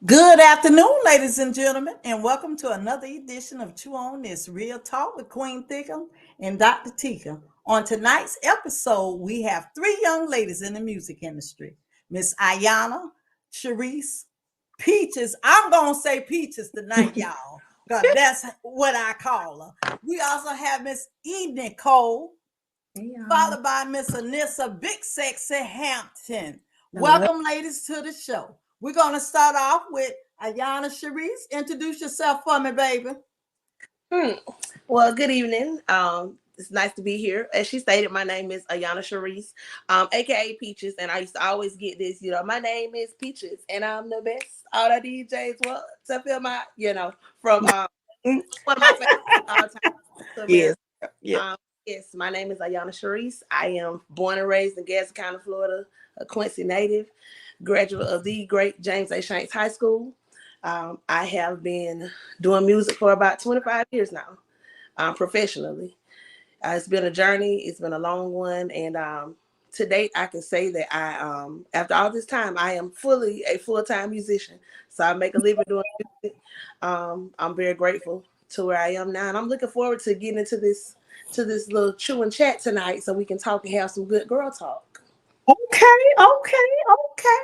Good afternoon, ladies and gentlemen, and welcome to another edition of Chew On This Real Talk with Queen Thickums and Dr. Tika. On tonight's episode, we have three young ladies in the music industry: Miss Ayonna, Charese, Peaches. I'm gonna say Peaches tonight, y'all, because that's what I call her. We also have Miss Nichole, Hey y'all. followed by Miss Anissa Big Sexy Hampton. Hello. Welcome, ladies, to the show. We're going to start off with Ayana Charese. Introduce yourself for me, baby. Hmm. Well, good evening. It's nice to be here. As she stated, my name is Ayonna Charese, aka Peaches, and I used to always get this. My name is Peaches, and I'm the best. All the DJs want to feel my, from one of my favorites all time. So Yes. very. Yeah. Yes, my name is Ayonna Charese. I am born and raised in Gadsden County, Florida, a Quincy native, graduate of the great James A. Shanks High School. I have been doing music for about 25 years now, professionally. It's been a journey. It's been a long one. And to date, I can say that after all this time, I am fully a full-time musician. So I make a living doing music. I'm very grateful to where I am now. And I'm looking forward to getting into this little chew and chat tonight so we can talk and have some good girl talk. Okay.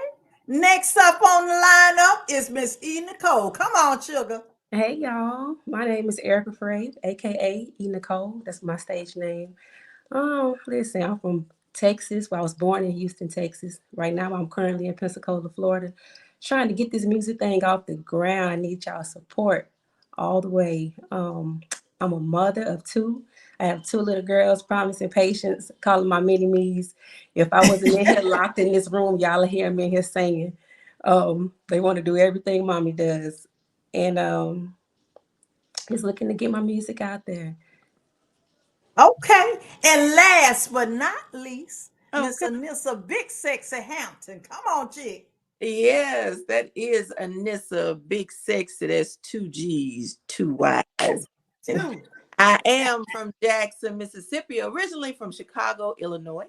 Next up on the lineup is Miss Nicole. Come on, sugar. Hey y'all, my name is Erica Frey, aka E Nicole. That's my stage name. Listen, I'm from Texas. Well, I was born in Houston, Texas. Right now, I'm currently in Pensacola, Florida, trying to get this music thing off the ground. I need y'all support all the way. I'm a mother of two. I have two little girls, Promise and Patience, calling my mini me's. If I wasn't in here locked in this room, y'all will hear me in here singing. They want to do everything mommy does. And just looking to get my music out there. Okay. And last but not least, Miss Okay. Anissa Big Sexy Hampton. Come on, chick. Yes, that is Anissa Big Sexy. That's two G's, two Y's. And Two. I am from Jackson, Mississippi, originally from Chicago, Illinois.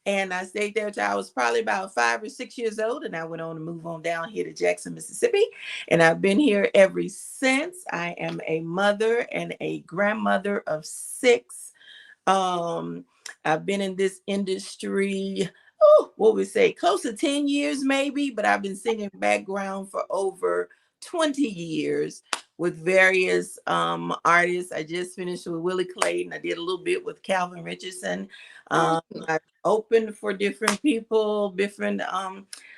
And I stayed there till I was probably about 5 or 6 years old. And I went on to move on down here to Jackson, Mississippi. And I've been here ever since. I am a mother and a grandmother of six. Um, I've been in this industry, what we say, close to 10 years maybe, but I've been singing background for over 20 years with various artists. I just finished with Willie Clayton. I did a little bit with Calvin Richardson. I opened for different people, different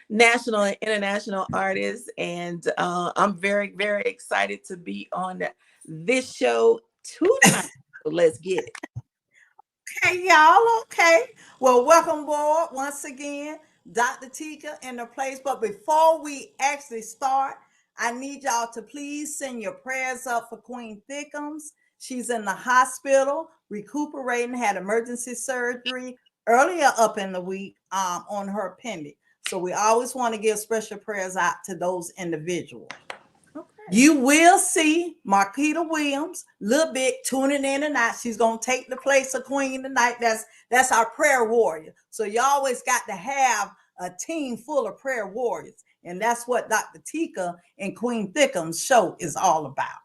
national and international artists. And I'm very, very excited to be on this show tonight. So let's get it. Hey, y'all. Okay. Well, welcome board once again, Dr. Tika in the place. But before we actually start, I need y'all to please send your prayers up for Queen Thickums. She's in the hospital, recuperating, had emergency surgery earlier up in the week on her appendix. So we always want to give special prayers out to those individuals. You will see Marquita Williams a little bit tuning in tonight. She's gonna take the place of Queen tonight. That's our prayer warrior. So you always got to have a team full of prayer warriors, and that's what Dr. Tika and Queen Thickums show is all about.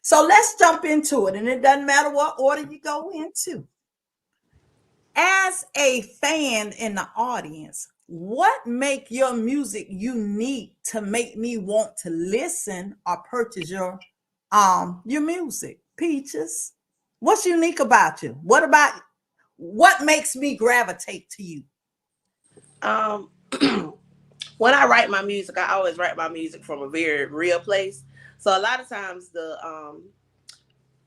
So let's jump into it, and it doesn't matter what order you go into. As a fan in the audience, what make your music unique to make me want to listen or purchase your music? Peaches, what's unique about you? What makes me gravitate to you? Um, when I write my music, I always write my music from a very real place. So a lot of times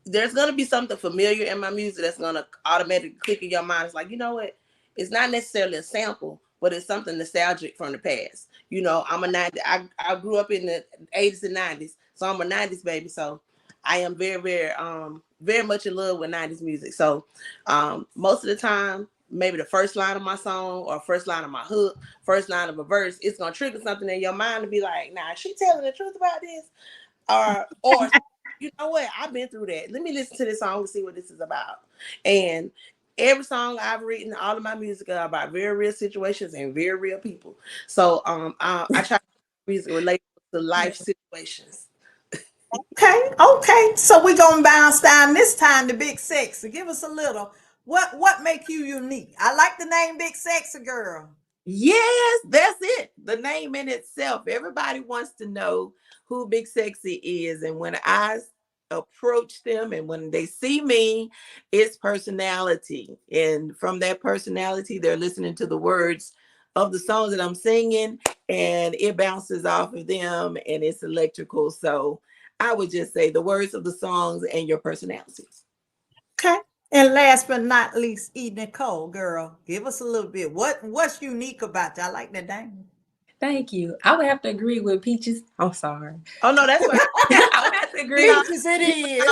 there's gonna be something familiar in my music that's gonna automatically click in your mind. It's like, you know what? It's not necessarily a sample, but it's something nostalgic from the past. I'm a 90. I grew up in the 80s and 90s, so I'm a 90s baby. So I am very, very, very much in love with 90s music. So most of the time, maybe the first line of my song or first line of my hook, first line of a verse, it's gonna trigger something in your mind to be like, nah, is she telling the truth about this? Or you know what? I've been through that. Let me listen to this song and see what this is about. And every song I've written, all of my music are about very real situations and very real people. So I try to make music relatable to life situations. Okay. So we're gonna bounce down this time to Big Sexy. Give us a little. What make you unique? I like the name Big Sexy Girl. Yes, that's it. The name in itself. Everybody wants to know who Big Sexy is. And when I approach them and when they see me, it's personality. And from that personality, they're listening to the words of the songs that I'm singing, and it bounces off of them and it's electrical. So I would just say the words of the songs and your personalities. Okay. And last but not least, Nichole, girl, give us a little bit. What's unique about you? I like that name. Thank you. I would have to agree with Peaches. I'm sorry. Oh no, that's right. I would have to agree. Peaches it is.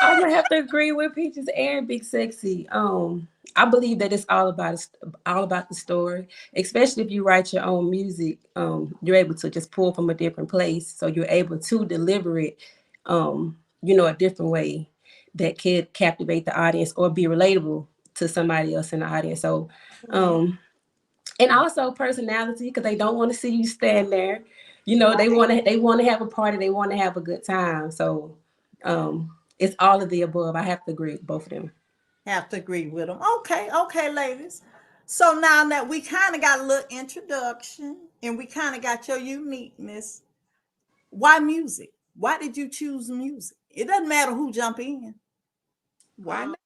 I'm gonna have to agree with Peaches and Big Sexy. I believe that it's all about the story, especially if you write your own music. You're able to just pull from a different place, so you're able to deliver it, a different way that could captivate the audience or be relatable to somebody else in the audience. So, and also personality, because they don't want to see you stand there. They want to have a party. They want to have a good time. So, it's all of the above. I have to agree with both of them. Have to agree with them. Okay, ladies. So now that we kind of got a little introduction and we kind of got your uniqueness, why music? Why did you choose music? It doesn't matter who jump in. Why not?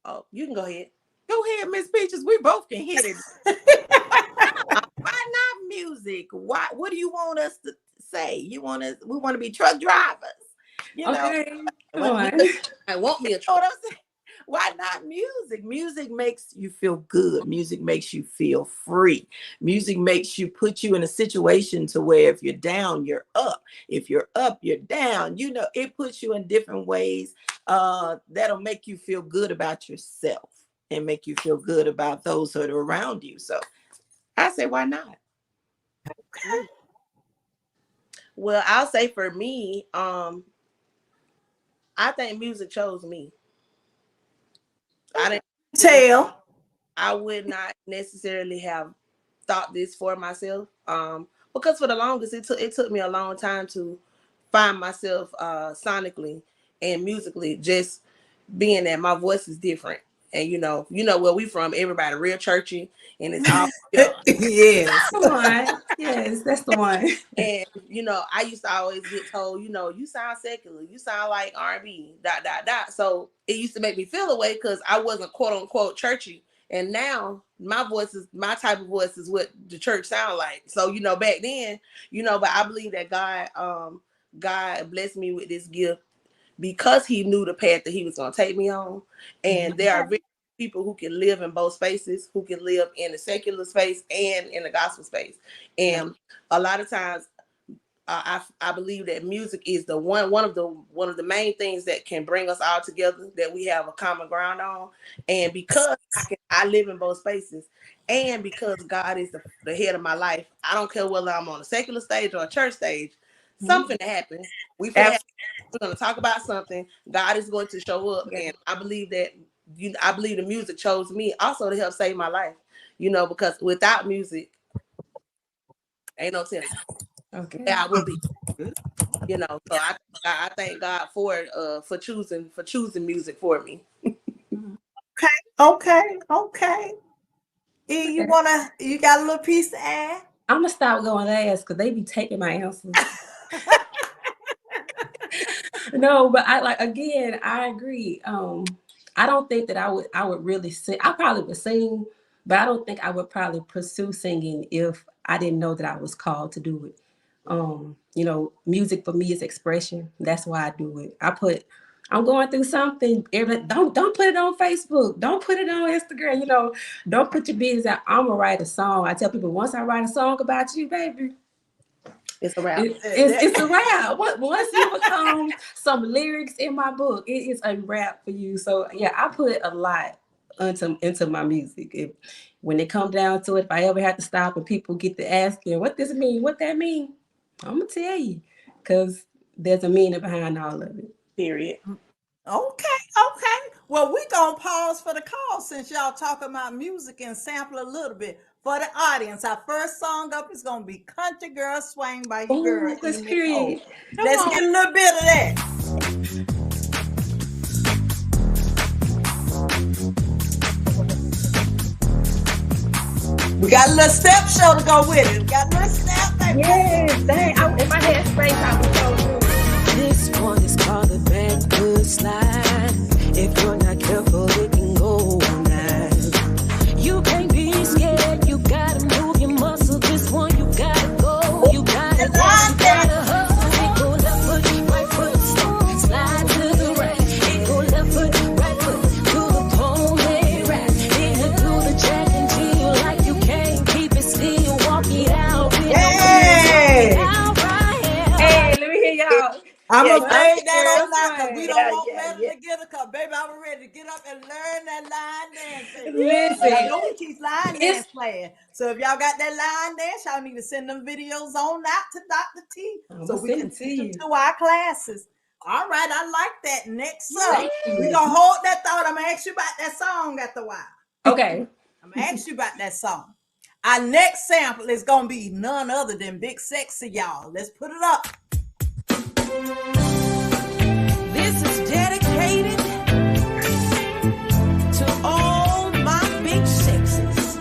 Oh, you can go ahead. Go ahead, Miss Peaches. We both can hit it. Why not music? Why? What do you want us to say? We want to be truck drivers. Okay, come What on. I want me a You know what I'm saying? Why not music? Music makes you feel good. Music makes you feel free. Music makes you put you in a situation to where if you're down, you're up. If you're up, you're down. It puts you in different ways that'll make you feel good about yourself and make you feel good about those that are around you. So I say, why not? Well, I'll say for me, I think music chose me. I didn't Tell. I would not necessarily have thought this for myself. Because for the longest it took me a long time to find myself sonically and musically, just being that my voice is different. And where we from, everybody real churchy and it's all Yes. Come on. Yes, that's the one. and I used to always get told, you sound secular, you sound like R&B, dot dot dot. So it used to make me feel away because I wasn't quote unquote churchy. And now my type of voice is what the church sound like. So back then, but I believe that God blessed me with this gift because He knew the path that He was going to take me on. And there are very people who can live in both spaces, who can live in the secular space and in the gospel space. And a lot of times, I believe that music is the one of the main things that can bring us all together, that we have a common ground on. And because I live in both spaces, and because God is the head of my life, I don't care whether I'm on a secular stage or a church stage. Something happened. We're going to talk about something. God is going to show up, and I believe that I believe the music chose me also to help save my life. Because without music, ain't no telling. Okay. Yeah, I would be. So I thank God for choosing music for me. Okay. You got a little piece to add? I'm gonna stop going last because they be taking my answers. No, but I agree. I don't think that I would really sing. I probably would sing, but I don't think I would probably pursue singing if I didn't know that I was called to do it. Music for me is expression. That's why I do it. I'm going through something. Don't put it on Facebook. Don't put it on Instagram. Don't put your business out. I'm gonna write a song. I tell people, once I write a song about you, baby, It's a wrap. it's a wrap. Once you become some lyrics in my book, it is a wrap for you. So yeah, I put a lot into my music. When it comes down to it, if I ever have to stop and people get to asking what this mean, what that mean, I'm gonna tell you, because there's a meaning behind all of it. Period. Okay. Well, we gonna pause for the call since y'all talking about music and sample a little bit. For the audience, our first song up is going to be Country Girl Swing by your girl, that's Nichole. period. Let's get a little bit of that. We got a little step show to go with it. We got a little step, baby. Yes, dang. If I had space, I would go through it. This one is called the backward slide. If you're not careful, it can go all night. You can't be scared. You gotta move your muscle. This one you gotta go. You gotta go. You gotta hustle. It go left foot, right foot, slide to the right. It go left foot, right foot, to the pole, lay right. Then you do the jack and jill like you can't keep it still. Walk it out. Hey! Hey, let me hear y'all. I'm Yeah, going to fade that girl on now because we don't swing. want Yeah, better yeah. to get her. Because, baby, I was ready to get up and learn that line dance. baby. Listen, I know we teach line it's- dance playing. So if y'all got that line dance, y'all need to send them videos on out to Dr. T so I'ma we send can it to teach them you. to our classes. All right, I like that. Next up, Thank you. we're going to hold that thought. I'm going to ask you about that song after a while. Okay. I'm going to ask you about that song. Our next sample is going to be none other than Big Sexy, y'all. Let's put it up. This is dedicated to all my big sexes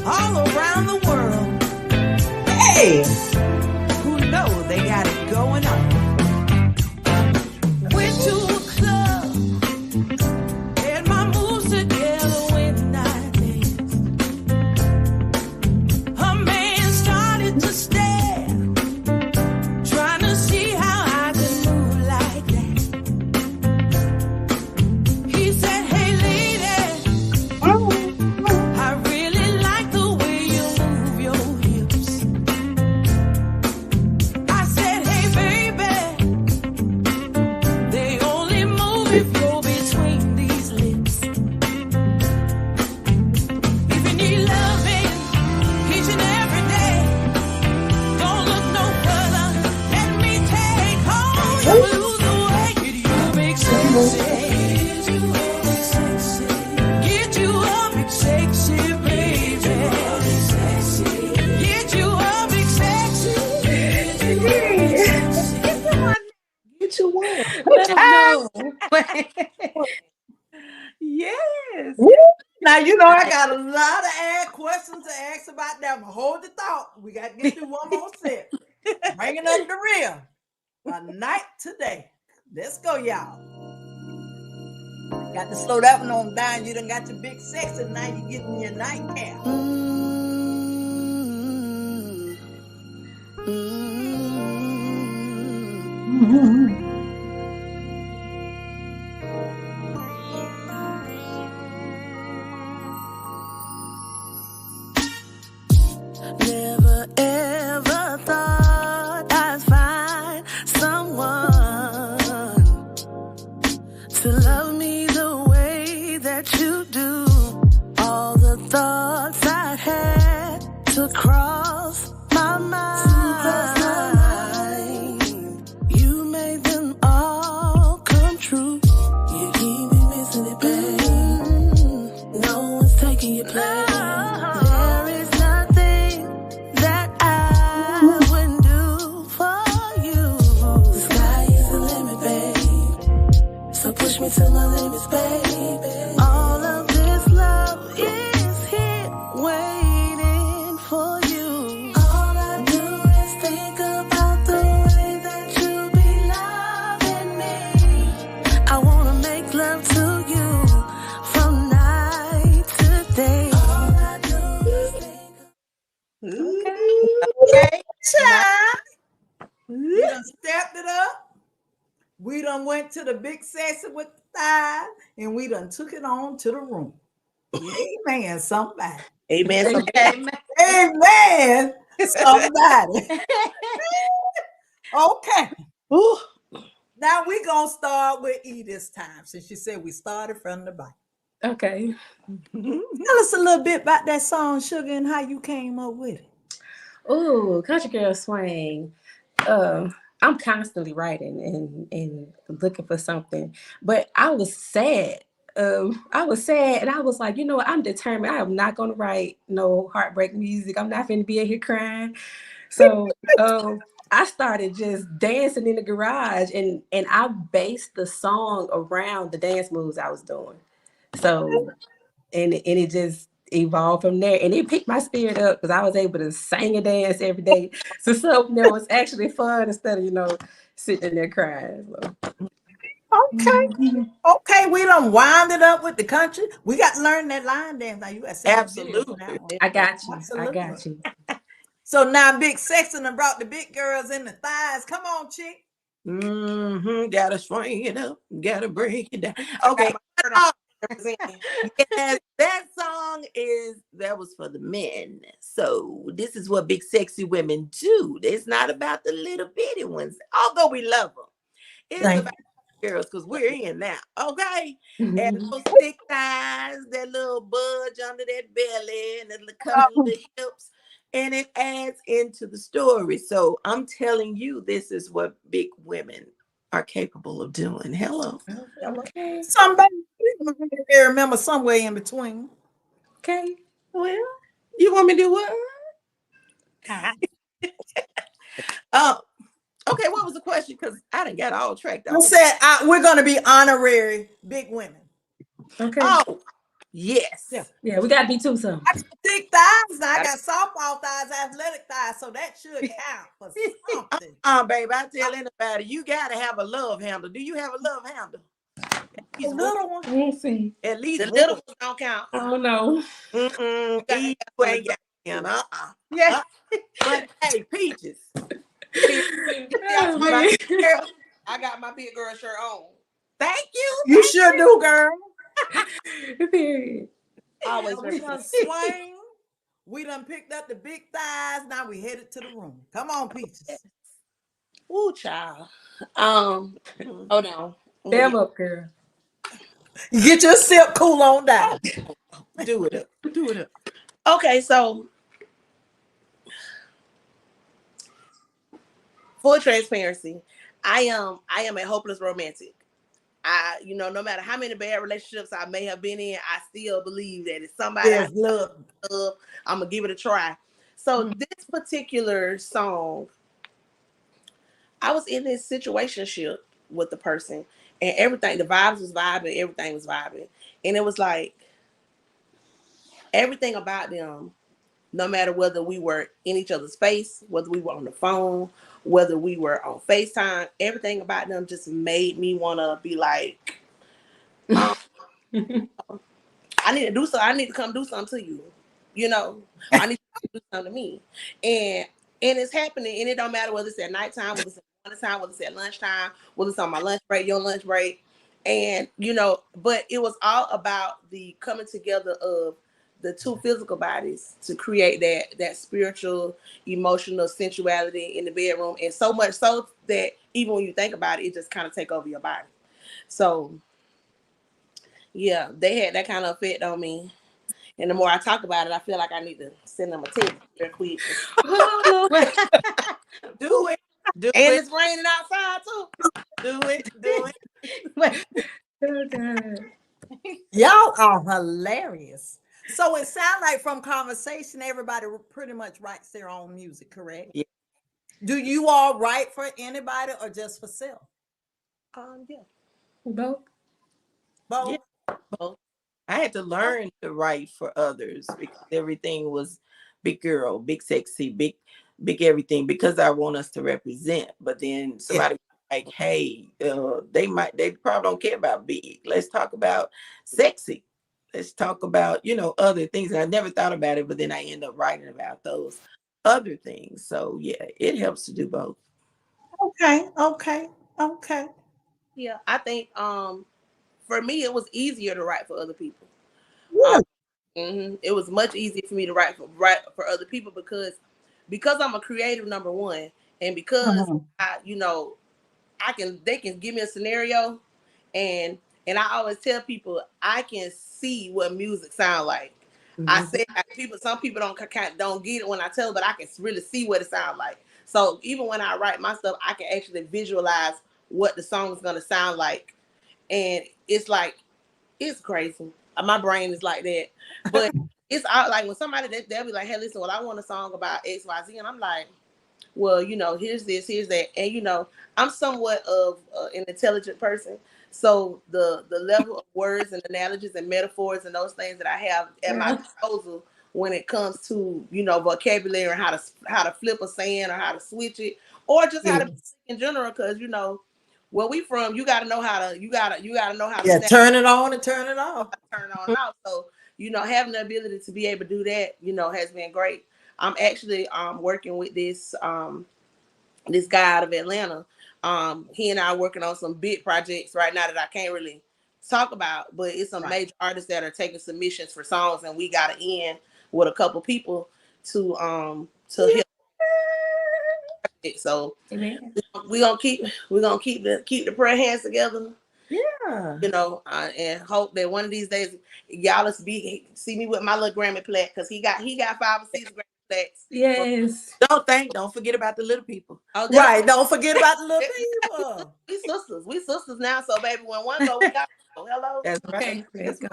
all around the world Hey! who know they got it going on. Went to a club, had my moves together when I danced. A man started to stare, trying to see how I could move like that. He said, "Hey lady, I really like the way you move your hips." I said, "Hey baby, they only move if you're between these lips. If you need loving each and every day, don't look no further. Let me take hold. You lose the way. Get you a big sexy. Get you a big sexy, baby. Get you a big sexy. Get you one. Let's do. Yes. Now, you know, I got a lot of questions to ask about that, but hold the thought. We got to get through one more set. Bringing up the real. A night today. Let's go, y'all. Got to slow that one on down. You done got your Big Sex, and now you getting your nightcap. Never ever thought I'd find someone to love me the way that you do. All the thoughts I had to cross my mind, you made them all come true. You keep me missing it, babe. No one's taking your place. There is nothing that I wouldn't do for you. The sky is the limit, babe. So push me to my limits, baby. All of this love is here waiting for you. All I do is think about the way that you be loving me. I wanna make love to you from night to day. All I do is think. Okay, child. We done stepped it up. We done went to the Big Sexy with the thighs, and we done took it on to the room. Amen, somebody. Amen. Amen, somebody. Okay. Ooh. Now we gonna start with E this time, since you said we started from the back. Okay. Tell us a little bit about that song, Sugar, and how you came up with it. Ooh, Country Girl Swing. I'm constantly writing and looking for something, but I was sad I was sad, and I was like, you know what? I'm determined. I am not gonna write no heartbreak music. I'm not finna be in here crying. So I started just dancing in the garage, and I based the song around the dance moves I was doing. So and it just evolved from there, and it picked my spirit up because I was able to sing and dance every day. So something that was actually fun instead of sitting there crying. So. Okay. Okay, we done wind it up with the country. We got to learn that line dance. Now you got to send that video for that Absolutely. one. I got you. I Absolutely. got you. So now Big Sexy done brought the big girls in the thighs. Come on, chick. Gotta swing it up. Gotta break it down. I Okay. got my shirt on. Representing. Yes, that song that was for the men. So this is what big sexy women do. It's not about the little bitty ones, although we love them. It's Thank about girls because we're in now. Okay. And those thick thighs, that little budge under that belly, and that little cup of the hips, and it adds into the story. So I'm telling you, this is what big women are capable of doing. Hello. Okay. somebody. Remember somewhere in between. Okay. Well, you want me to do what? Oh, okay. What was the question? Because I didn't get all tracked I off. said we're going to be honorary big women. Okay. Oh, yes. Yeah, we gotta be two some. I got thick thighs. Now I got softball thighs, athletic thighs, so that should count for something. Babe, I tell anybody, you got to have a love handle. Do you have a love handle? A little one. Let's see. At least The one. little ones don't count. I don't know. You ain't got one. Yeah. But hey, Peaches. Oh, my man. girl, I got my big girl shirt on. Thank you. You sure do, girl. Period. Always We done swing. We done picked up the big thighs. Now we headed to the room. Come on, Peaches. Woo, child. Hold on. Damn up, girl. You get your sip cool on down. Do it up. Do it up. Okay, so full transparency, I am a hopeless romantic. No matter how many bad relationships I may have been in, I still believe that it's somebody There's love. love, I'm gonna give it a try. So this particular song, I was in this situationship with the person, and everything, the vibes was vibing, everything was vibing, and it was like everything about them, no matter whether we were in each other's face, whether we were on the phone, whether we were on FaceTime, everything about them just made me want to be like, I need to do something. I need to come do something to you. I need to do something to me. And it's happening. And it don't matter whether it's at nighttime, whether it's at morning time, whether it's at lunchtime, whether it's on my lunch break, your lunch break. And, but it was all about the coming together of the two physical bodies to create that spiritual, emotional sensuality in the bedroom. And so much so that even when you think about it, it just kind of take over your body. So yeah, they had that kind of effect on me. And the more I talk about it, I feel like I need to send them a text real quick. Do it. Do And it. it's raining outside too. Do it. Do it. Oh, God. Y'all are hilarious. So it sounds like from conversation, everybody pretty much writes their own music, correct? Yeah. Do you all write for anybody or just for self? Yeah. Both. Both. Yeah. Both. I had to learn to write for others because everything was big girl, big sexy, big everything because I want us to represent. But then somebody was like, hey, they probably don't care about big. Let's talk about sexy. Let's talk about, other things. And I never thought about it, but then I end up writing about those other things. So yeah, it helps to do both. Okay. Yeah. I think for me it was easier to write for other people. Yeah. It was much easier for me to write for other people because I'm a creative, number one, and because they can give me a scenario, and I always tell people I can see what music sound like. I say some people don't get it when I tell, but I can really see what it sounds like. So even when I write my stuff, I can actually visualize what the song is gonna sound like, and it's like It's crazy. My brain is like that. But it's all like when somebody they'll be like, hey, listen, well, I want a song about XYZ. And I'm like, well, here's this, here's that. And I'm somewhat of an intelligent person. So the level of words and analogies and metaphors and those things that I have at my disposal when it comes to, vocabulary and how to flip a saying or how to switch it or just how to in general, because where we from, you gotta know how to snap, turn it on and turn it off. turn on and off. So, having the ability to be able to do that, has been great. I'm actually working with this guy out of Atlanta. He and I are working on some big projects right now that I can't really talk about, but it's some major artists that are taking submissions for songs, and we got to end with a couple people to help. So we're gonna keep the prayer hands together. Yeah. And hope that one of these days y'all see me with my little Grammy plaque, because he got 5 or 6 Grammy plaques. Yes. Don't forget about the little people. Oh, right. Don't forget about the little people. We sisters now. So baby, when one go, we got to go. Hello. That's right. Okay, let's go.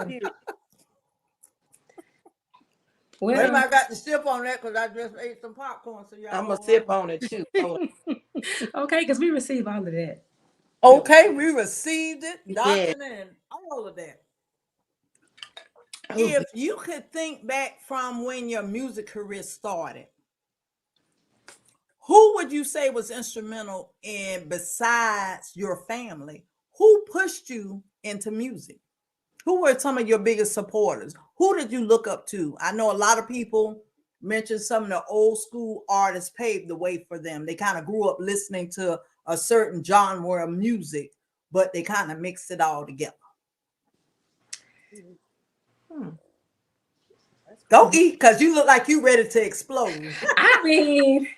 Well, I got to sip on that because I just ate some popcorn. So I'm gonna sip on it too. Okay, because we receive all of that. Okay, we received it, doctrine, and all of that. If you could think back from when your music career started, who would you say was instrumental in, besides your family, who pushed you into music? Who were some of your biggest supporters? Who did you look up to? I know a lot of people mentioned some of the old school artists paved the way for them. They kind of grew up listening to a certain genre of music, but they kind of mixed it all together. Go eat, because you look like you ready to explode. I mean,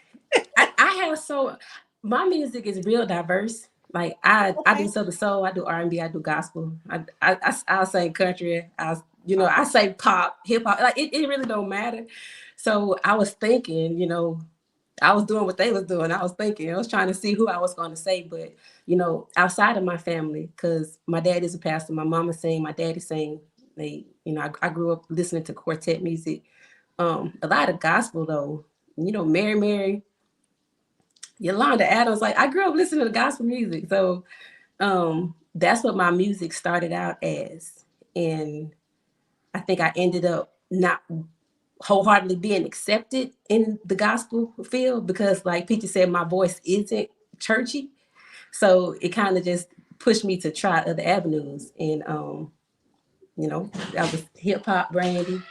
I have my music is real diverse. Like I do soul, I do R&B, I do gospel. I sing country. I say pop, hip hop. Like it really don't matter. So I was thinking, I was doing what they was doing. I was trying to see who I was going to say, but outside of my family, because my dad is a pastor, my mama sing, my daddy sing. I grew up listening to quartet music. A lot of gospel though. Mary, Yolanda Adams. Like I grew up listening to gospel music, so that's what my music started out as, and I think I ended up not wholeheartedly being accepted in the gospel field because, like Peachy said, my voice isn't churchy, so it kind of just pushed me to try other avenues, and that was hip hop, Brandy.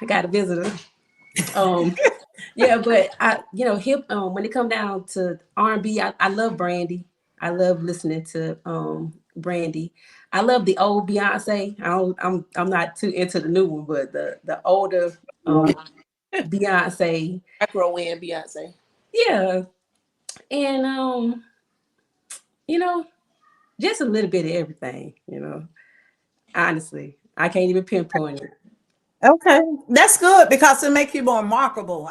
I got a visitor. Yeah, but when it come down to R&B, I love Brandy. I love listening to Brandy. I love the old Beyonce. I'm not too into the new one, but the older Beyonce. I grow in Beyonce. Yeah, and just a little bit of everything. Honestly, I can't even pinpoint it. Okay, that's good because it makes you more remarkable.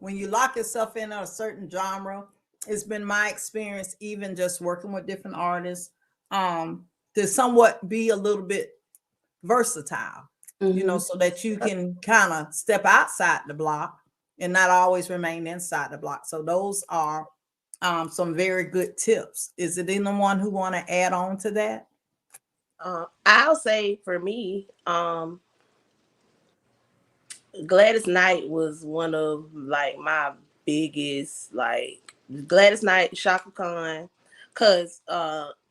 When you lock yourself in a certain genre, it's been my experience, even just working with different artists, to somewhat be a little bit versatile, so that you can kind of step outside the block and not always remain inside the block. So those are some very good tips. Is it anyone who want to add on to that? I'll say for me, Gladys Knight was one of like my biggest, like Gladys Knight, Shaka Khan, because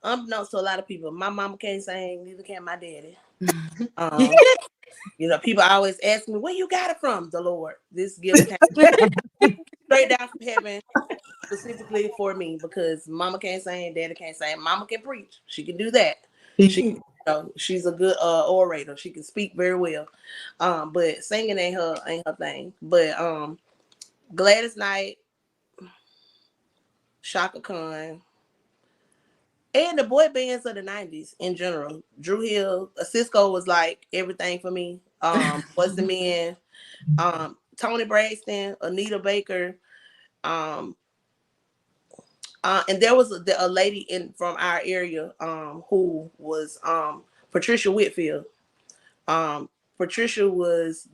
unbeknownst to a lot of people, my mama can't sing, neither can my daddy. People always ask me, where you got it from? The Lord. This gift came straight down from heaven, specifically for me, because mama can't sing, daddy can't sing. Mama can preach. She can do that. She's a good orator. She can speak very well. But singing ain't her thing. But Gladys Knight, Shaka Khan, and the boy bands of the 90s in general. Drew Hill, Cisco was like everything for me. What's the Man, Tony Braxton, Anita Baker, And there was a lady from our area who was Patricia Whitfield. Patricia was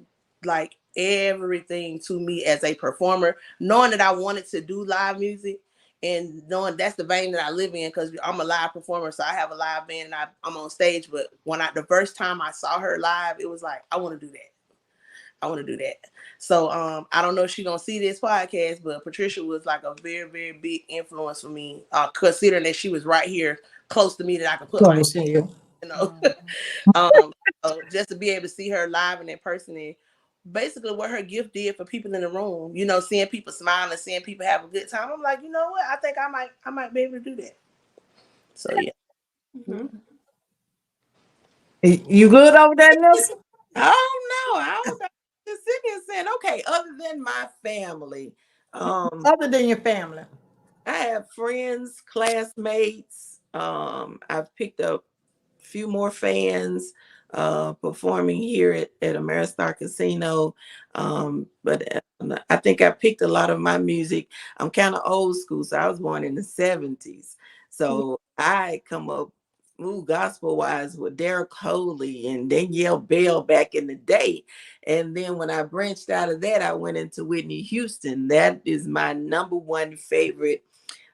like everything to me as a performer, knowing that I wanted to do live music and knowing that's the vein that I live in, because I'm a live performer, so I have a live band and I'm on stage. But the first time I saw her live, it was like, I want to do that. I want to do that. So I don't know if she's gonna see this podcast, but Patricia was like a very, very big influence for me, considering that she was right here close to me, that I could put my hand, you know. Just to be able to see her live and in person, and basically what her gift did for people in the room, you know, seeing people smile and seeing people have a good time. I'm like, you know what? I think I might be able to do that. So yeah. Mhm. You good over there, Nelson? Oh no, I was just sitting here saying, okay, other than my family, Other than your family. I have friends, classmates. I've picked up a few more fans performing here at Ameristar Casino. But I think I picked a lot of my music. I'm kind of old school, so I was born in the 70s. So I come up gospel wise with Derek Coley and Danielle Bell back in the day. And then when I branched out of that, I went into Whitney Houston. That is my number one favorite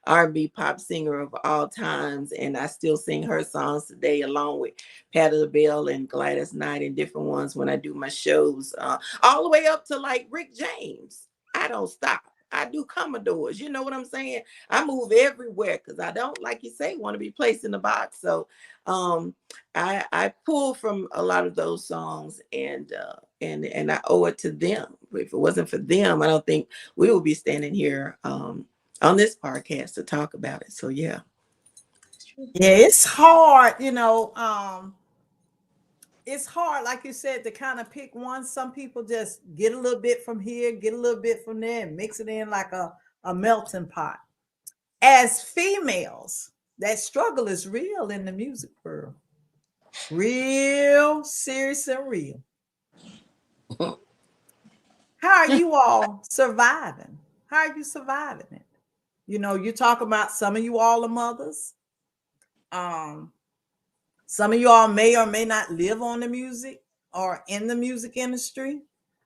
R&B pop singer of all times, and I still sing her songs today, along with Patti LaBelle and Gladys Knight and different ones when I do my shows, all the way up to like Rick James. I don't stop. I do Commodores. You know what I'm saying? I move everywhere because I don't, like you say, want to be placed in a box. So I pull from a lot of those songs, and I owe it to them. If it wasn't for them, I don't think we would be standing here on this podcast to talk about it. So yeah. Yeah, it's hard, it's hard, like you said, to kind of pick one. Some people just get a little bit from here, get a little bit from there, and mix it in like a melting pot. As females, that struggle is real in the music world. Real serious and real. How are you all surviving? How are you surviving it? You talk about some of you all are mothers. Um, some of y'all may or may not live on the music or in the music industry.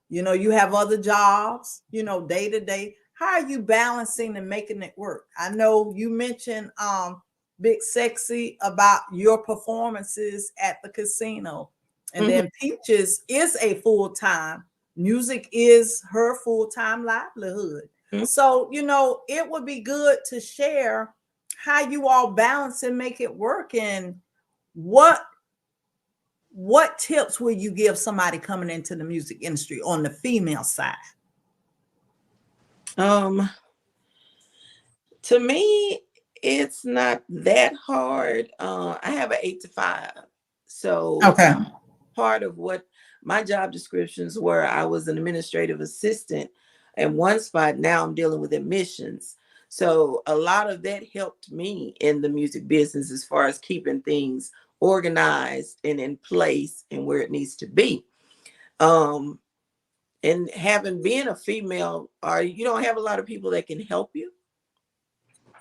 You have other jobs, day to day. How are you balancing and making it work? I know you mentioned Big Sexy about your performances at the casino. And then Peaches is a full-time. Music is her full-time livelihood. Mhm. So, it would be good to share how you all balance and make it work, and what tips will you give somebody coming into the music industry on the female side? To me, it's not that hard. I have an 8 to 5. So Okay. part of what my job descriptions were, I was an administrative assistant in one spot. Now I'm dealing with admissions. So a lot of that helped me in the music business as far as keeping things organized and in place and where it needs to be. And having been a female, you don't have a lot of people that can help you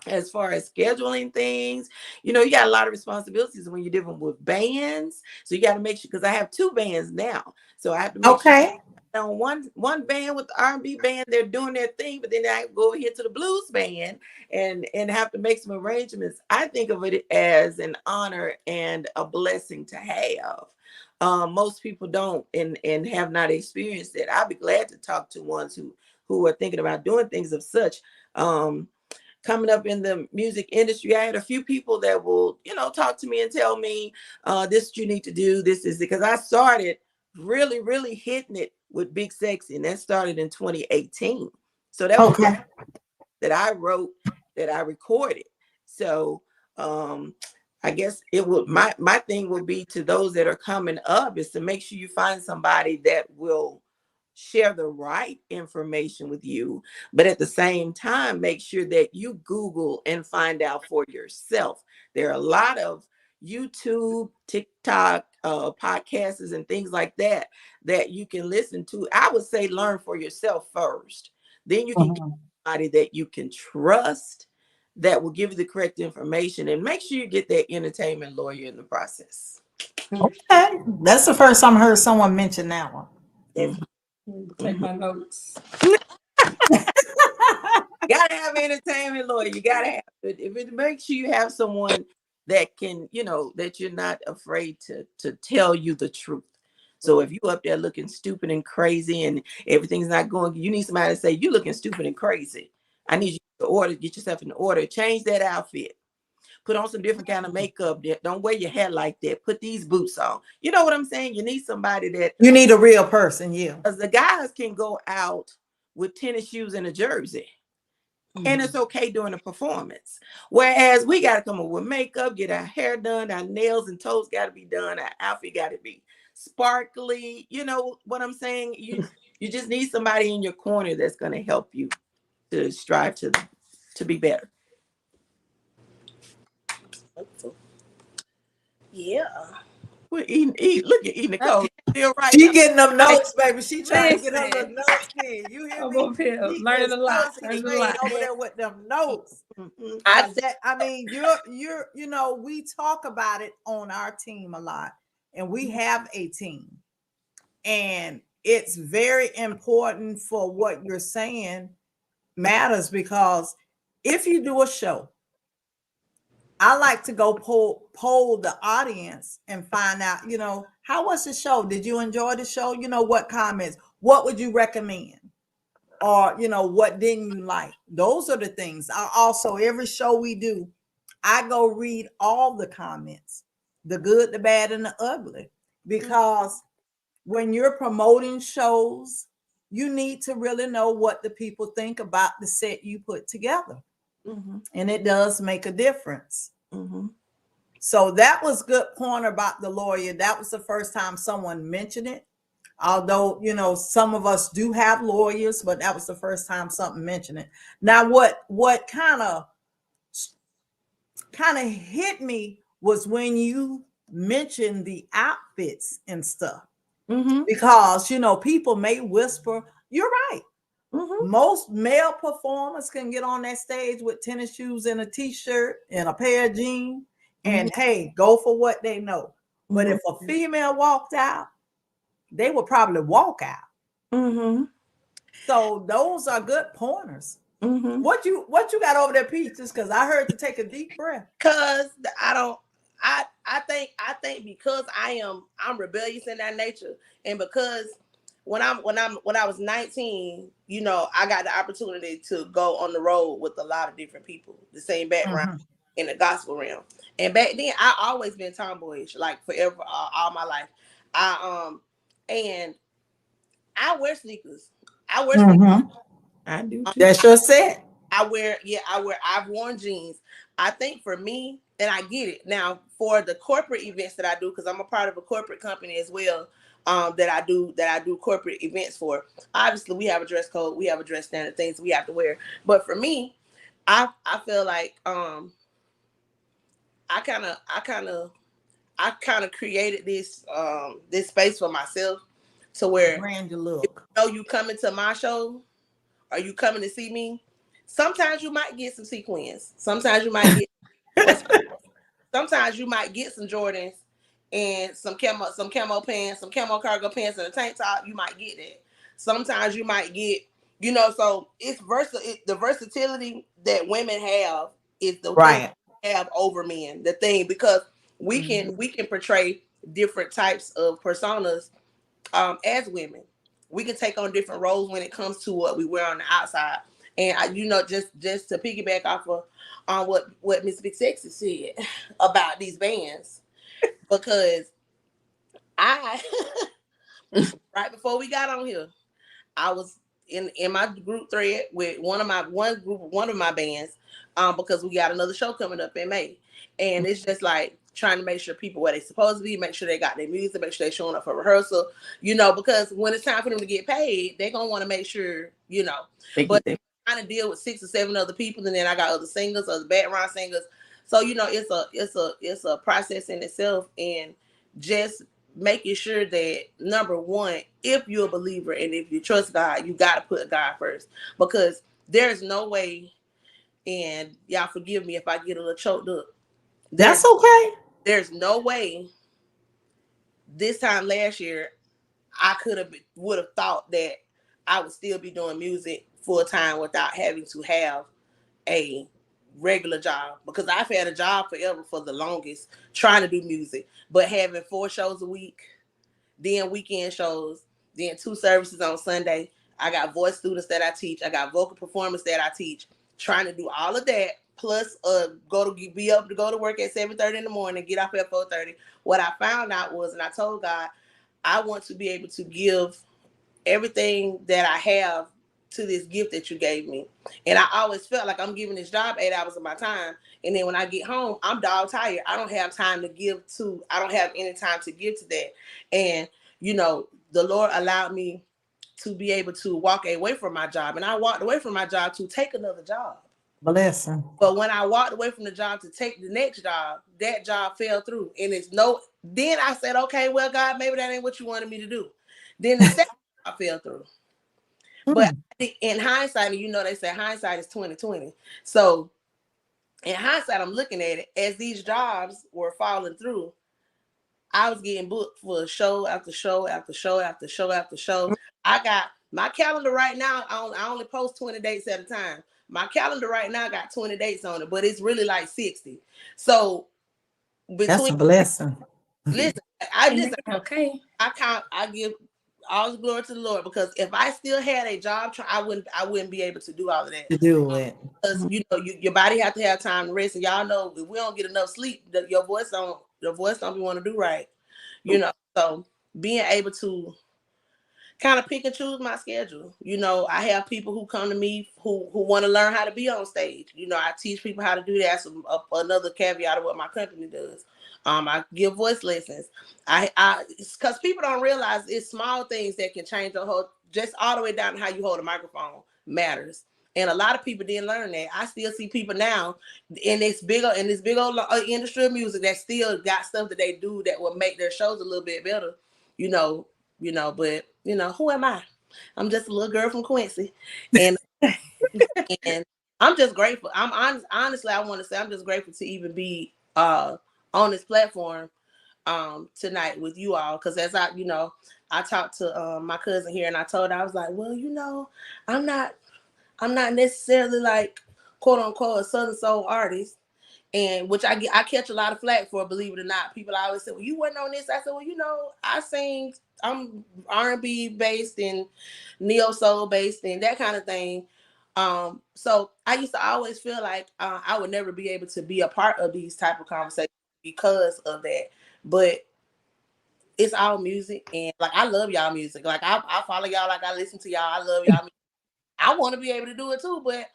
as far as scheduling things. You got a lot of responsibilities when you're dealing with bands. So you got to make sure, because I have 2 bands now. So I have to make sure on one band with the R&B band, they're doing their thing, but then I go over here to the blues band and have to make some arrangements. I think of it as an honor and a blessing to have. Most people don't and have not experienced it. I'd be glad to talk to ones who are thinking about doing things of such. Coming up in the music industry, I had a few people that will, talk to me and tell me, this you need to do. This is it. Because I started really, really hitting it with Big Sexy, and that started in 2018. So that was that I wrote, that I recorded. So I guess it would, my thing will be to those that are coming up is to make sure you find somebody that will share the right information with you, but at the same time, make sure that you Google and find out for yourself. There are a lot of YouTube, TikTok, podcasts and things like that you can listen to. I would say learn for yourself first. Then you can get somebody that you can trust, that will give you the correct information, and make sure you get that entertainment lawyer in the process. Okay, that's the first time I heard someone mention that one. Take my notes. Gotta have an entertainment lawyer. You gotta have it. If it makes sure you have someone that can, that you're not afraid to tell you the truth. So if you up there looking stupid and crazy and everything's not going, you need somebody to say, you looking stupid and crazy. I need you to get yourself in order, change that outfit, put on some different kind of makeup. Don't wear your hair like that. Put these boots on. You know what I'm saying? You need somebody that, You need a real person, yeah. because the guys can go out with tennis shoes and a jersey. And it's okay during a performance. Whereas we got to come up with makeup, get our hair done, our nails and toes got to be done, our outfit got to be sparkly. You know what I'm saying? You just need somebody in your corner that's going to help you to strive to be better. Yeah. Look at Nichole. Still right. She getting them notes, baby. She trying to get her Listen. the notes in. You hear I'm me? up here She learning is a lot. concentrating over there with them notes. I mean, we talk about it on our team a lot, and we have a team, and it's very important for what you're saying matters, because if you do a show, I like to go poll the audience and find out, how was the show? Did you enjoy the show? What comments? What would you recommend? Or, what didn't you like? Those are the things. Also, every show we do, I go read all the comments, the good, the bad, and the ugly. Because when you're promoting shows, you need to really know what the people think about the set you put together. Mm-hmm. And it does make a difference. Mm-hmm. So that was good point about the lawyer. That was the first time someone mentioned it. Although, some of us do have lawyers, but that was the first time something mentioned it. Now, what kind of hit me was when you mentioned the outfits and stuff. Mm-hmm. Because, people may whisper, you're right. Mm-hmm. Most male performers can get on that stage with tennis shoes and a t-shirt and a pair of jeans and hey, go for what they know. But if a female walked out, they would probably walk out. Mm-hmm. So those are good pointers. Mm-hmm. What you got over there, Peaches? Because I heard to take a deep breath. Cause I think because I'm rebellious in that nature, and because when I was 19, I got the opportunity to go on the road with a lot of different people, the same background in the gospel realm. And back then, I always been tomboyish, like forever, all my life. And I wear sneakers. Sneakers. I do too. That's your set. I've worn jeans. I think for me, and I get it now for the corporate events that I do, because I'm a part of a corporate company as well. That I do corporate events for. Obviously, we have a dress code, we have a dress standard, things we have to wear. But for me, I feel like I kind of created this space for myself to where Brand your look. You coming to my show, or you coming to see me. Sometimes you might get some sequins. Sometimes you might get. Sometimes you might get some Jordans and some camo pants, some camo cargo pants, and a tank top. You might get that. Sometimes you might get, So it's the versatility that women have is the right thing have over men. The thing, because we can portray different types of personas as women. We can take on different roles when it comes to what we wear on the outside. And just to piggyback off of on what Miss Big Sexy said about these bands, because I right before we got on here, I was in my group thread with one of my bands, because we got another show coming up in May, and it's just like trying to make sure people where they supposed to be, make sure they got their music, make sure they're showing up for rehearsal, because when it's time for them to get paid, they're gonna want to make sure, but trying to deal with 6 or 7 other people, and then I got other singers, other background singers. So it's a process in itself, and just making sure that number one, if you're a believer and if you trust God, you got to put God first, because there's no way and y'all forgive me if I get a little choked up. That's okay. There's no way this time last year I would have thought that I would still be doing music full time without having to have a regular job, because I've had a job forever for the longest trying to do music, but having 4 shows a week, then weekend shows, then 2 services on Sunday. I got voice students that I teach. I got vocal performance that I teach. Trying to do all of that, plus be up to go to work at 7:30 in the morning, get off at 4:30. What I found out was, and I told God, I want to be able to give everything that I have to this gift that you gave me. And I always felt like I'm giving this job 8 hours of my time. And then when I get home, I'm dog tired. I don't have any time to give to that. And, the Lord allowed me to be able to walk away from my job. And I walked away from my job to take another job. Blessing. But when I walked away from the job to take the next job, that job fell through. And then I said, okay, well, God, maybe that ain't what you wanted me to do. Then the second job fell through. But in hindsight, they say hindsight is 20/20. So in hindsight, I'm looking at it as these jobs were falling through. I was getting booked for show after show after show after show after show. I got my calendar right now. I only post 20 dates at a time. My calendar right now got 20 dates on it, but it's really like 60. So that's a blessing. Listen, okay. I give all the glory to the Lord, because if I still had a job, I wouldn't be able to do all of that. To do it. Because your body have to have time to rest, and y'all know if we don't get enough sleep, your voice don't be want to do right. So being able to kind of pick and choose my schedule. I have people who come to me who want to learn how to be on stage. I teach people how to do that. So another caveat of what my company does. I give voice lessons. Because people don't realize it's small things that can change the whole, just all the way down to how you hold a microphone matters. And a lot of people didn't learn that. I still see people now in this big old industry of music that still got stuff that they do that will make their shows a little bit better. But who am I? I'm just a little girl from Quincy, and and I'm just grateful. Honestly, I want to say I'm just grateful to even be on this platform tonight with you all, because as I talked to my cousin here, and I told her, I was like, well, I'm not necessarily like quote unquote a Southern soul artist, and which I catch a lot of flack for, believe it or not. People always say, well, you wasn't on this. I said, well, I sing, I'm R&B based and neo soul based and that kind of thing. So I used to always feel like I would never be able to be a part of these type of conversations because of that. But it's all music, and like I love y'all music. Like I follow y'all, like I listen to y'all. I love y'all music. I want to be able to do it too, but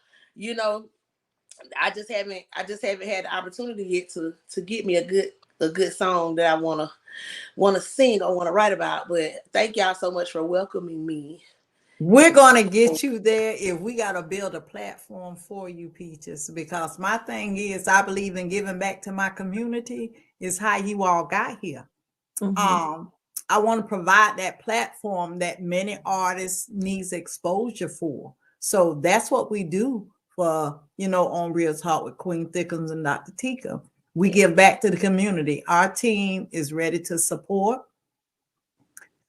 I just haven't had the opportunity yet to get me a good song that I want to sing or want to write about. But thank y'all so much for welcoming me. We're going to get you there if we got to build a platform for you, Peaches, because my thing is, I believe in giving back to my community is how you all got here. I want to provide that platform that many artists needs exposure for. So that's what we do for, on Real Talk with Queen Thickums and Dr. Tika. We give back to the community. Our team is ready to support.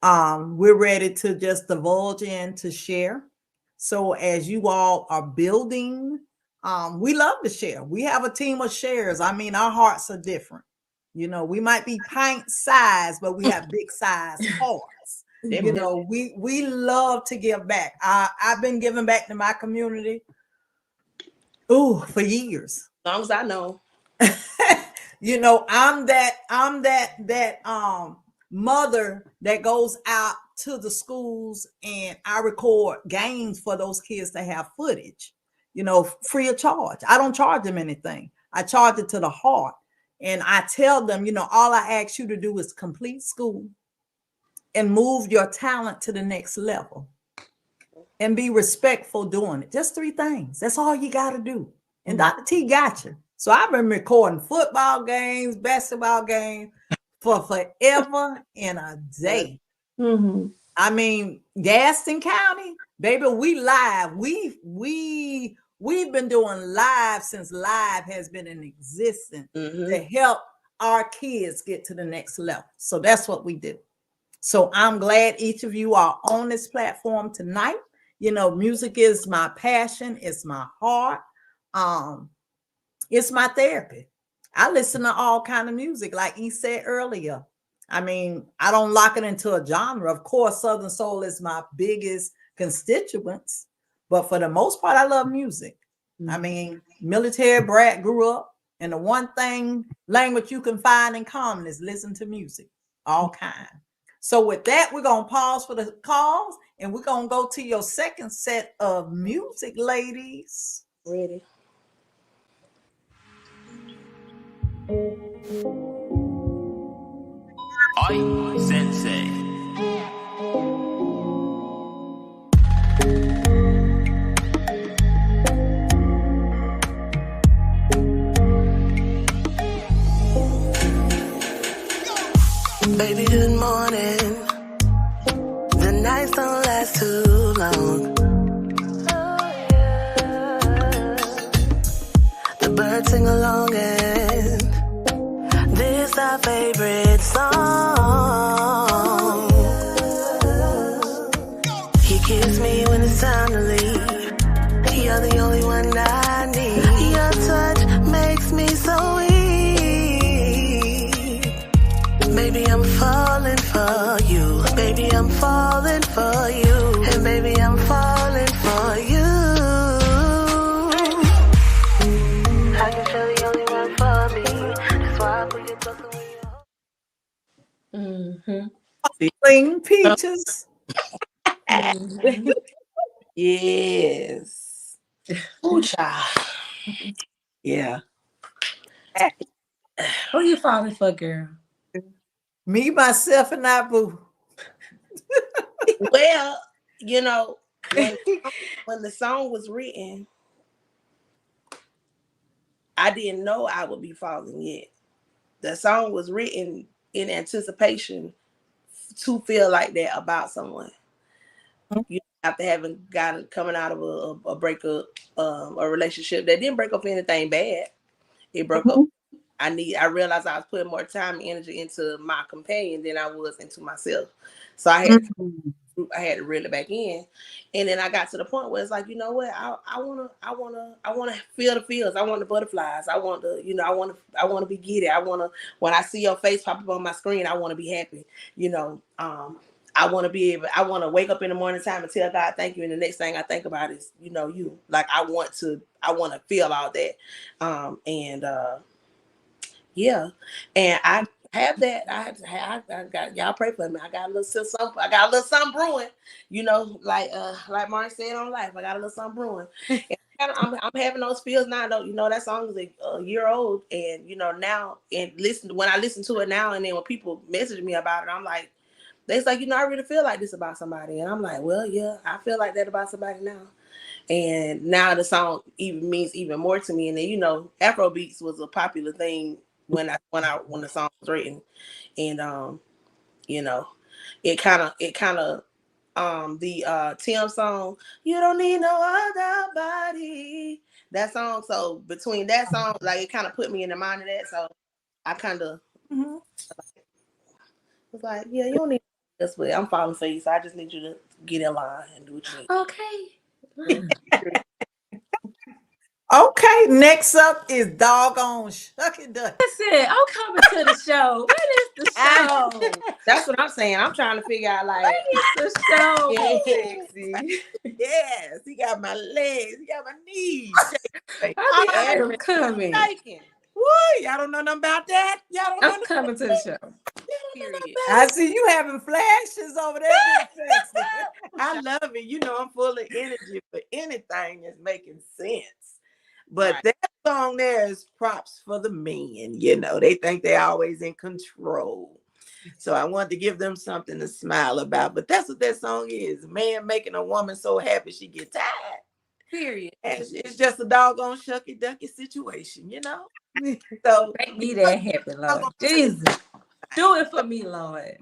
We're ready to just divulge and to share. So as you all are building, we love to share. We have a team of shares. I mean, our hearts are different. We might be pint size, but we have big size hearts. We love to give back. I've been giving back to my community for years. As long as I know. I'm that mother that goes out to the schools, and I record games for those kids to have footage, free of charge. I don't charge them anything. I charge it to the heart. And I tell them, all I ask you to do is complete school and move your talent to the next level and be respectful doing it. Just 3 things. That's all you got to do. And Dr. T got you. So I've been recording football games, basketball games for forever and a day. I mean, Gaston County, baby, we live. We We've been doing live since live has been in existence Mhm. to help our kids get to the next level. So that's what we do. So I'm glad each of you are on this platform tonight. You know, music is my passion, it's my heart. It's my therapy. I listen to all kind of music, like he said earlier. I mean, I don't lock it into a genre. Of course, Southern Soul is my biggest constituents, but for the most part, I love music. I mean, military brat, grew up, and the one thing language you can find in common is listen to music, all kind. So with that, we're gonna pause for the calls, and we're gonna go to your second set of music, ladies. Ready. Oi, sensei. Baby, good morning. The nights don't last too long. The birds sing along and this our favorite song. He kissed me when it's time to leave. You're the only one I need. Your touch makes me so weak. Baby, I'm falling for you. Baby, I'm falling for you. And baby, I'm falling for you. I can feel the only one for me. That's why I put you closer when you're Clean peaches. Yes. Ooh, child. Yeah. Who you falling for, girl? Me, myself, and I, boo. Well, you know, when the song was written, I didn't know I would be falling yet. The song was written in anticipation to feel like that about someone. You after having coming out of a breakup, a relationship that didn't break up for anything bad. It broke up. I realized I was putting more time and energy into my companion than I was into myself. So I had to reel it back in, and then I got to the point where it's like, you know what, I wanna feel the feels. I want the butterflies. I want to, I want to be giddy. When I see your face pop up on my screen, I want to be happy. I want to be able. I want to wake up in the morning time and tell God thank you, and the next thing I think about is, you. Like I want to feel all that, yeah, and I have that. I got y'all pray for me. I got a little something. I got a little something brewing. Like Mark said on Life. I got a little something brewing. And I'm having those feels now. Though that song is a year old, and now and when I listen to it now, and then when people message me about it, I'm like, they's like, I really feel like this about somebody, and I'm like, well, yeah, I feel like that about somebody now. And now the song even means even more to me. And then Afro beats was a popular thing when the song was written, and it kind of the Tim song, you don't need no other body, that song. So between that song, like, it kind of put me in the mind of that. So I kind of was like, yeah, you don't need this, but I'm falling for you, so I just need you to get in line and do what you need. Okay. Okay, next up is doggone Shucky Ducky. Listen, I'm coming to the show. When is the show? That's what I'm saying. I'm trying to figure out, like, When is the show? Yes. Sexy. Yes, he got my legs, he got my knees. I'm coming. Woo, y'all don't know nothing about that. Y'all don't know I'm coming to the show. Period. I see you having flashes over there. Being sexy. I love it. I'm full of energy for anything that's making sense. But Right. that song there is props for the men. They think they're always in control. So I wanted to give them something to smile about. But that's what that song is. A man making a woman so happy she get tired. Period. And it's just a doggone shucky ducky situation, So Make me that happy, Lord. Jesus. Do it for me, Lord.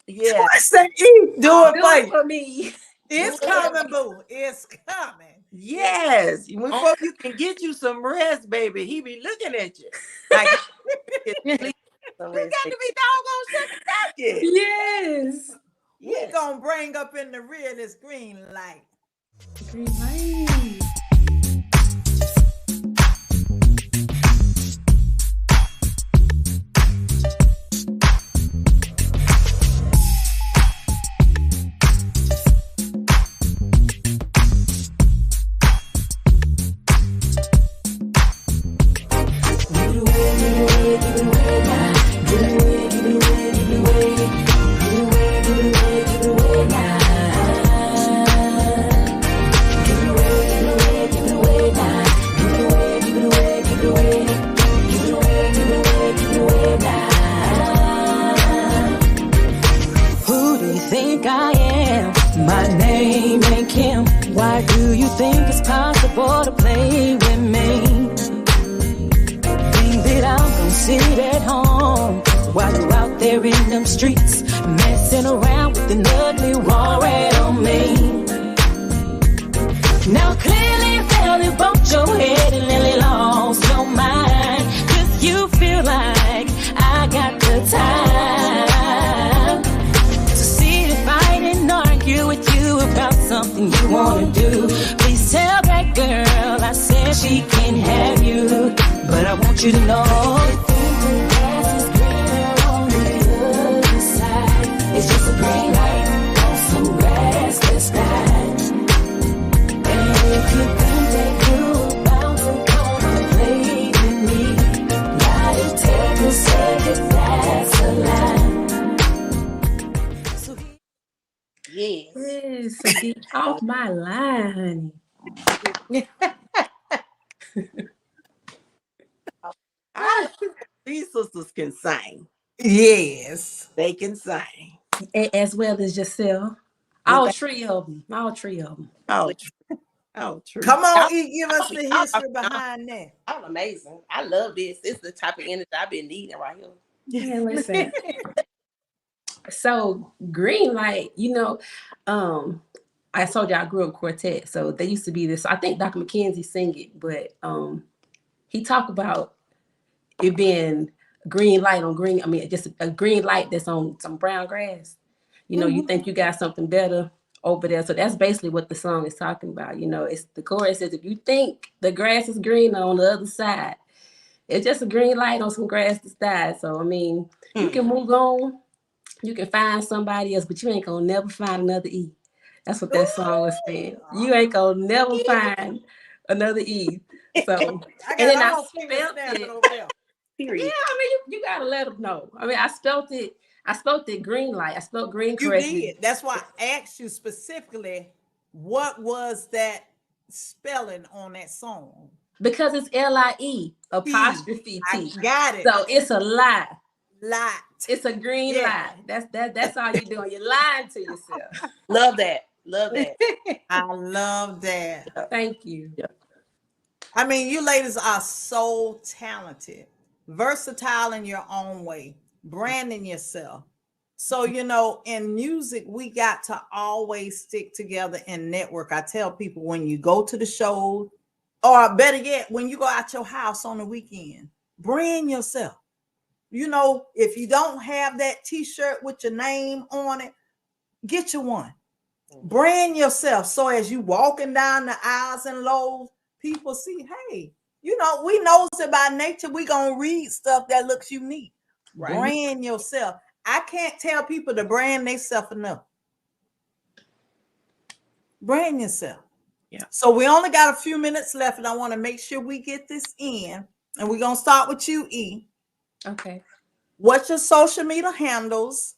yeah. I say, do it Do for it you. for me. It's coming, boo. It's coming. Yes. Before you can get you some rest, baby, he be looking at you. Like you got to be doggone shut up. Yes. We gonna bring up in the rear this green light. Green light. Who do you think I am? My name ain't Kim. Why do you think it's possible to play with me? Think that I'm gonna sit at home while you're out there in them streets, messing around with an ugly war red on me. Now clearly fairly bumped your head and nearly lost your mind, 'cause you feel like I got the time to sit and fight and argue with you about something you wanna do. Please tell that girl I said she can have you, but I want you to know the grass is greener on the other side. It's just a green light on some grass that's died. And if you think that you're about to come and play with me, gotta tell yourself that that's a lie. So Yes. Yes. So get off my line. These sisters can sing. Yes. They can sing. As well as Giselle. All three of them. All three of them. Oh, true. Come on, Y'all- give us the history behind that. Y'all amazing. I love this. It's the type of energy I've been needing right here. Yeah, listen. So green light, I told you I grew up quartet. So they used to be this. I think Dr. McKenzie sing it, but he talked about it being green light on green. I mean, just a green light that's on some brown grass. You think you got something better over there. So that's basically what the song is talking about. It's the chorus says, if you think the grass is green on the other side, it's just a green light on some grass that's died. So, I mean, you can move on. You can find somebody else, but you ain't gonna never find another E. That's what that song was saying. You ain't gonna never find another E. So, and then I spelled it. Period. Yeah, I mean, you gotta let them know. I mean, I spelled it green light. I spelled green correctly. You did. That's why I asked you specifically, what was that spelling on that song? Because it's LIE apostrophe T. I got it. So it's a lie. Light. It's a green lie. That's all you're doing. You're lying to yourself. Love that. Love that. I love that. Thank you. I mean, you ladies are so talented, versatile in your own way, branding yourself. So, in music, we got to always stick together and network. I tell people, when you go to the show, or better yet, when you go out your house on the weekend, brand yourself. If you don't have that t-shirt with your name on it, get you one. Brand yourself. So as you walking down the aisles and lows, people see, hey, we nosy by nature. We gonna read stuff that looks unique. Right. Brand yourself. I can't tell people to brand themselves enough. Brand yourself. Yeah. So we only got a few minutes left, and I want to make sure we get this in. And we're gonna start with you, E. Okay. What's your social media handles?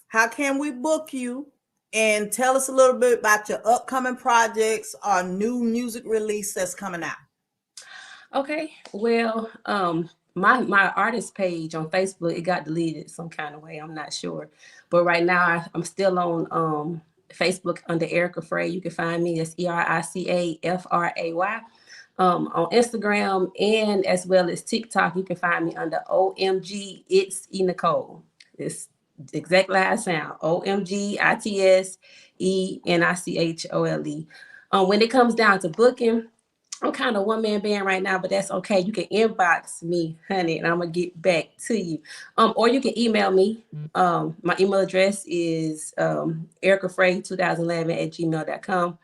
How can we book you? And tell us a little bit about your upcoming projects or new music release that's coming out. Okay. Well, my artist page on Facebook, it got deleted some kind of way. I'm not sure. But right now I'm still on Facebook under Erica Frey. You can find me as ERICAFRAY. On Instagram and as well as TikTok, you can find me under OMG It's E Nichole. It's exactly how it sounds. OMGITSENICHOLE. When it comes down to booking, I'm kind of one man band right now, but that's okay. You can inbox me, honey, and I'm gonna get back to you. Or you can email me. My email address is ericafrey2011@gmail.com.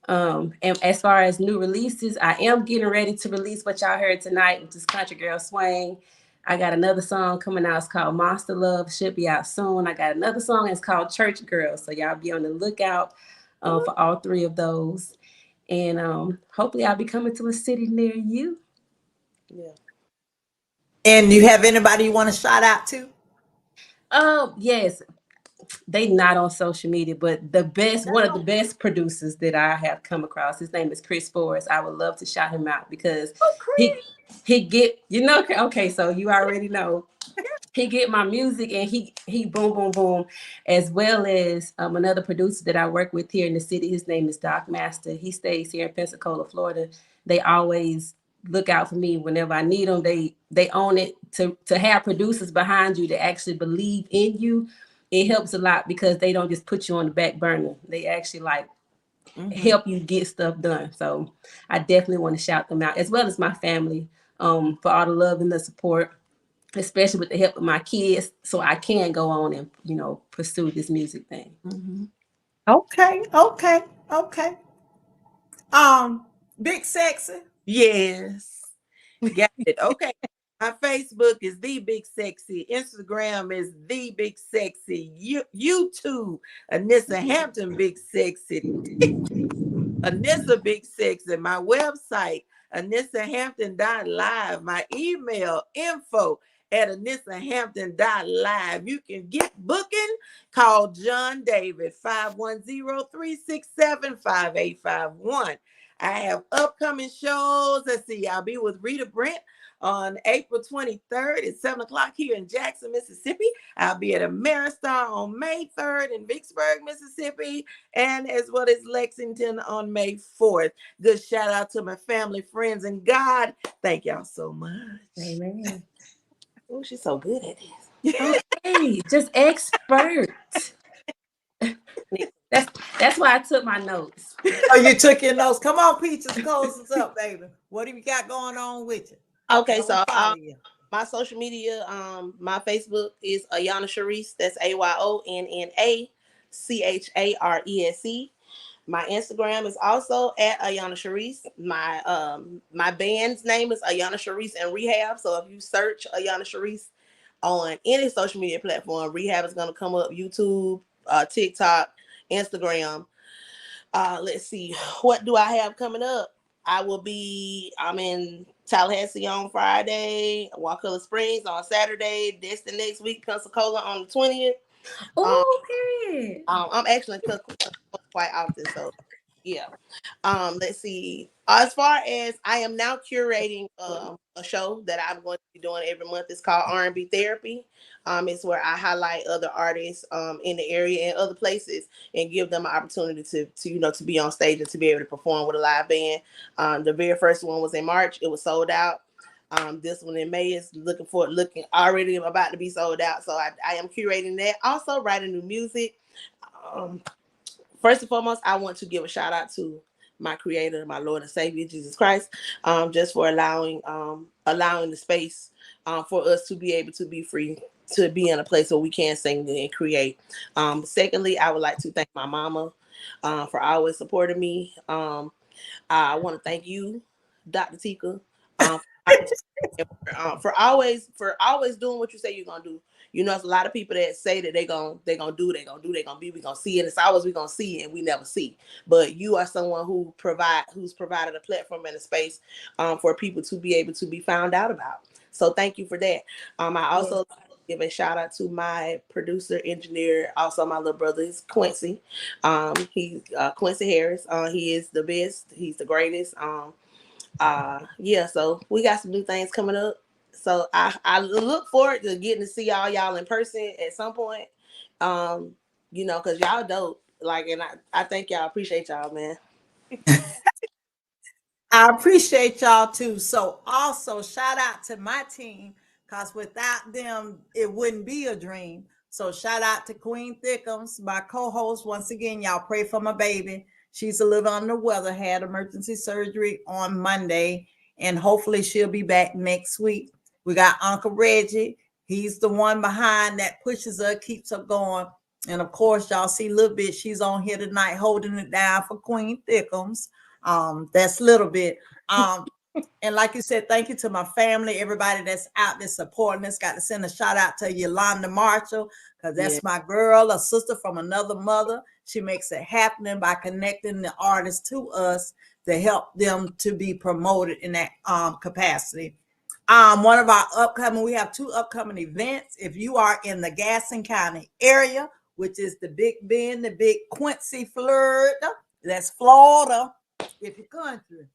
And as far as new releases, I am getting ready to release what y'all heard tonight, which is Country Girl Swing. I got another song coming out. It's called Monster Love. Should be out soon. I got another song. It's called Church Girl. So y'all be on the lookout for all three of those. And hopefully I'll be coming to a city near you. Yeah. And you have anybody you want to shout out to? Yes. They not on social media, but one of the best producers that I have come across, his name is Chris Forrest. I would love to shout him out because he get, okay, so you already know. He get my music and he boom boom boom, as well as another producer that I work with here in the city. His name is Doc Master. He stays here in Pensacola, Florida. They always look out for me whenever I need them. They own it to have producers behind you that actually believe in you. It helps a lot because they don't just put you on the back burner. They actually help you get stuff done. So I definitely want to shout them out, as well as my family, for all the love and the support, especially with the help of my kids, so I can go on and pursue this music thing. Okay. Big Sexy. Yes. Got it. Okay. My Facebook is The Bigg Sexy. Instagram is The Bigg Sexy. YouTube, Anissa Hampton Bigg Sexy. Anissa Bigg Sexy. My website, AnissaHampton.live. My email, info@AnissaHampton.live. You can get booking. Call John David, 510-367-5851. I have upcoming shows. Let's see. I'll be with Rita Brent on April 23rd at 7 o'clock here in Jackson, Mississippi. I'll be at Ameristar on May 3rd in Vicksburg, Mississippi, and as well as Lexington on May 4th. Good shout out to my family, friends, and God. Thank y'all so much. Amen. Oh, she's so good at this. Okay, just expert. That's why I took my notes. Oh, you took your notes. Come on, Peaches, close us up, baby. What have you got going on with you? Okay, so my social media, my Facebook is Ayonna Charese. That's AYONNA CHARESE. My Instagram is also at Ayonna Charese. My band's name is Ayonna Charese and Rehab. So if you search Ayonna Charese on any social media platform, Rehab is gonna come up. YouTube, TikTok, Instagram. Let's see, what do I have coming up? I'm in Tallahassee on Friday, Wakulla Springs on Saturday, Destin next week, Pensacola on the 20th. Okay. I'm actually in Pensacola quite often, so yeah. Let's see. As far as I am now curating a show that I'm going to be doing every month. It's called R&B Therapy. It's where I highlight other artists in the area and other places and give them an opportunity to be on stage and to be able to perform with a live band. The very first one was in March. It was sold out. This one in May is looking already about to be sold out. So I am curating that. Also writing new music. First and foremost, I want to give a shout out to my creator, my Lord and Savior, Jesus Christ, just for allowing the space for us to be able to be free, to be in a place where we can sing and create. Secondly, I would like to thank my mama for always supporting me. I want to thank you, Dr. Tika, for always doing what you say you're gonna do. It's a lot of people that say that they're gonna be, we're gonna see it. It's always we're gonna see it and we never see. But you are someone who's provided a platform and a space for people to be able to be found out about. So thank you for that. I also give a shout out to my producer, engineer, also my little brother is Quincy. He's Quincy Harris. He is the best. He's the greatest. So we got some new things coming up. So I look forward to getting to see all y'all in person at some point. Because y'all dope. And I thank y'all, appreciate y'all, man. I appreciate y'all too. So also shout out to my team, because without them, it wouldn't be a dream. So shout out to Queen Thickums, my co-host. Once again, y'all pray for my baby. She's a little under the weather, had emergency surgery on Monday, and hopefully she'll be back next week. We got Uncle Reggie. He's the one behind that pushes her, keeps her going. And of course, y'all see Little Bit. She's on here tonight holding it down for Queen Thickums. That's Little Bit. And like you said, thank you to my family, everybody that's out there supporting us. Got to send a shout out to Yolanda Marshall, because that's my girl, a sister from another mother. She makes it happening by connecting the artists to us to help them to be promoted in that capacity. One of our we have 2 upcoming events. If you are in the Gaston County area, which is the Big Bend, the Big Quincy, Florida, that's Florida, if you're country.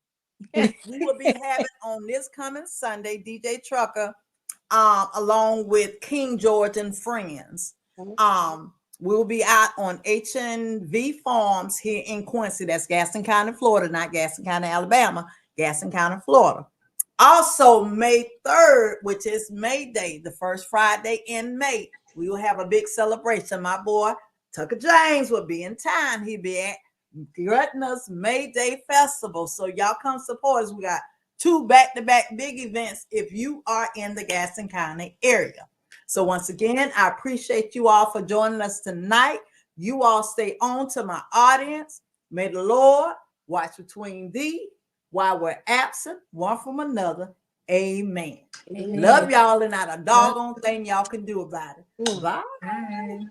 We will be having on this coming Sunday, DJ Trucker, along with King George and friends. We will be out on H&V Farms here in Quincy. That's Gaston County, Florida, not Gaston County, Alabama, Gaston County, Florida. Also, May 3rd, which is May Day, the first Friday in May, we will have a big celebration. My boy, Tucker James, will be in town. He'll be at Gretna's May Day Festival. So y'all come support us. We got 2 back-to-back big events if you are in the Gaston County area. So once again, I appreciate you all for joining us tonight. You all stay on to my audience. May the Lord watch between thee while we're absent one from another. Amen. Love y'all, and not a doggone thing y'all can do about it. Bye. Bye.